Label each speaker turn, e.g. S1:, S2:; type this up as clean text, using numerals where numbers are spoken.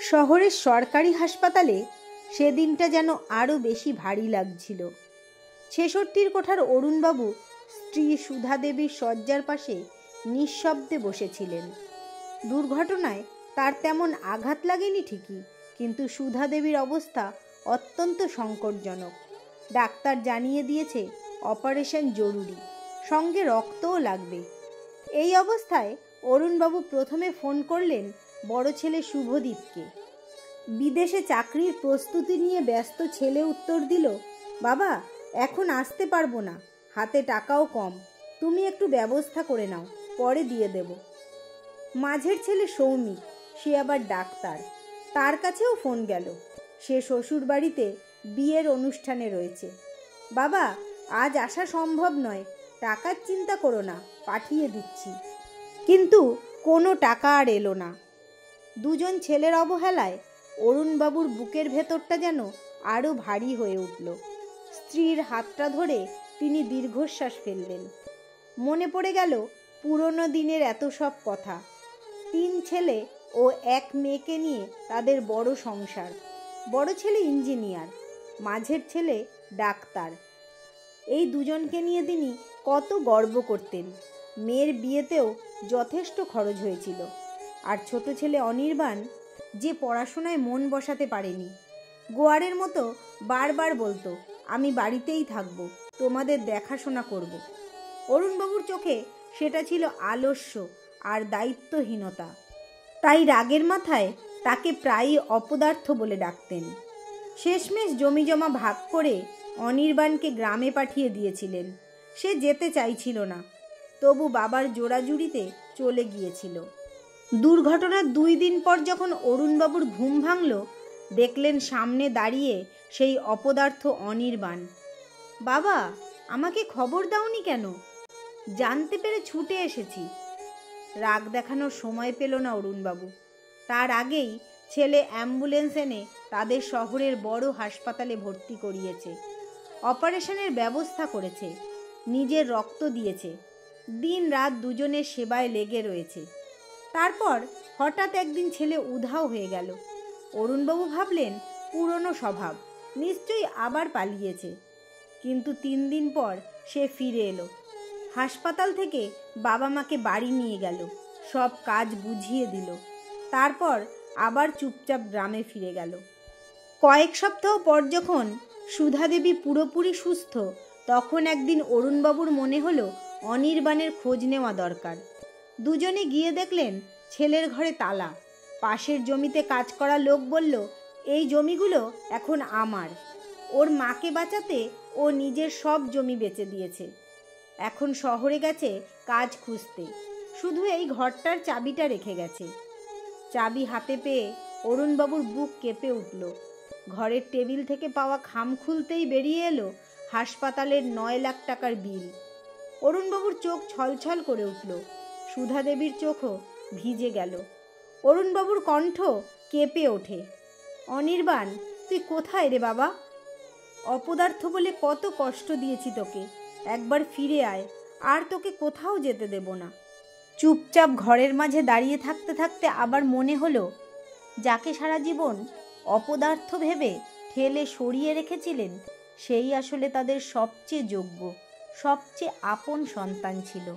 S1: শহরের সরকারি হাসপাতালে সেদিনটা যেন আরও বেশি ভারী লাগছিল। ৬৬ কোঠার অরুণবাবু স্ত্রী সুধা দেবীর শয্যার পাশে নিঃশব্দে বসেছিলেন। দুর্ঘটনায় তার তেমন আঘাত লাগেনি ঠিকই, কিন্তু সুধা দেবীর অবস্থা অত্যন্ত সংকটজনক। ডাক্তার জানিয়ে দিয়েছে অপারেশন জরুরি, সঙ্গে রক্তও লাগবে। এই অবস্থায় অরুণবাবু প্রথমে ফোন করলেন বড় ছেলে শুভদীপকে। বিদেশে চাকরির প্রস্তুতি নিয়ে ব্যস্ত ছেলে উত্তর দিল, বাবা এখন আসতে পারবো না, হাতে টাকাও কম, তুমি একটু ব্যবস্থা করে নাও, পরে দিয়ে দেব। মাঝের ছেলে সৌমিক, সে আবার ডাক্তার, তার কাছেও ফোন গেল। সে শ্বশুর বাড়িতে বিয়ের অনুষ্ঠানে রয়েছে। বাবা আজ আসা সম্ভব নয়, টাকার চিন্তা করো না, পাঠিয়ে দিচ্ছি। কিন্তু কোনো টাকা আর এলো না। দুজন ছেলের অবহেলায় অরুণবাবুর বুকের ভেতরটা যেন আরও ভারী হয়ে উঠল। স্ত্রীর হাতটা ধরে তিনি দীর্ঘশ্বাস ফেললেন। মনে পড়ে গেল পুরনো দিনের এত সব কথা। 3 ছেলে ও 1 মেয়েকে নিয়ে তাদের বড় সংসার। বড় ছেলে ইঞ্জিনিয়ার, মাঝের ছেলে ডাক্তার। এই দুজনকে নিয়ে তিনি কত গর্ব করতেন। মেয়ের বিয়েতেও যথেষ্ট খরচ হয়েছিল। আর ছোট ছেলে অনির্বাণ, যে পড়াশোনায় মন বসাতে পারেনি, গোয়ারের মতো বারবার বলতো, আমি বাড়িতেই থাকবো, তোমাদের দেখাশোনা করব। অরুণবাবুর চোখে সেটা ছিল আলস্য আর দায়িত্বহীনতা। তাই রাগের মাথায় তাকে প্রায়ই অপদার্থ বলে ডাকতেন। শেষমেশ জমিজমা ভাগ করে অনির্বাণকে গ্রামে পাঠিয়ে দিয়েছিলেন। সে যেতে চাইছিল না, তবু বাবার জোড়াজুড়িতে চলে গিয়েছিল। দুর্ঘটনার 2 দিন পর যখন অরুণবাবুর ঘুম ভাঙল, দেখলেন সামনে দাঁড়িয়ে সেই অপদার্থ অনির্বাণ। বাবা আমাকে খবর দাওনি কেন? জানতে পেরে ছুটে এসেছি। রাগ দেখানোর সময় পেল না অরুণবাবু। তার আগেই ছেলে অ্যাম্বুলেন্স এনে তাদের শহরের বড় হাসপাতালে ভর্তি করিয়েছে। অপারেশনের ব্যবস্থা করেছে, নিজের রক্ত দিয়েছে, দিন রাত দুজনের সেবায় লেগে রয়েছে। তারপর হঠাৎ একদিন ছেলে উধাও হয়ে গেল। অরুণবাবু ভাবলেন পুরনো স্বভাব, নিশ্চয়ই আবার পালিয়েছে। কিন্তু 3 দিন পর সে ফিরে এলো। হাসপাতাল থেকে বাবা মাকে বাড়ি নিয়ে গেল, সব কাজ বুঝিয়ে দিল। তারপর আবার চুপচাপ গ্রামে ফিরে গেল। কয়েক সপ্তাহ পর যখন সুধা দেবী পুরোপুরি সুস্থ, তখন একদিন অরুণবাবুর মনে হলো অনির্বাণের খোঁজ নেওয়া দরকার। দুজনে গিয়ে দেখলেন ছেলের ঘরে তালা। পাশের জমিতে কাজ করা লোক বলল, এই জমিগুলো এখন আমার। ওর মাকে বাঁচাতে ও নিজের সব জমি বেচে দিয়েছে। এখন শহরে গেছে কাজ খুঁজতে, শুধু এই ঘরটার চাবিটা রেখে গেছে। চাবি হাতে পেয়ে অরুণবাবুর বুক কেঁপে উঠল। ঘরের টেবিল থেকে পাওয়া খাম খুলতেই বেরিয়ে এলো হাসপাতালের 9 লাখ টাকার বিল। অরুণবাবুর চোখ ছলছল করে উঠল। সুধা দেবীর চোখও ভিজে গেল। অরুণবাবুর কণ্ঠ কেঁপে ওঠে, অনির্বাণ তুই কোথায় রে বাবা? অপদার্থ বলে কত কষ্ট দিয়েছি তোকে, একবার ফিরে আয়, আর তোকে কোথাও যেতে দেব না। চুপচাপ ঘরের মাঝে দাঁড়িয়ে থাকতে থাকতে আবার মনে হলো, যাকে সারা জীবন অপদার্থ ভেবে ঠেলে সরিয়ে রেখেছিলেন, সেই আসলে তাদের সবচেয়ে যোগ্য, সবচেয়ে আপন সন্তান ছিল।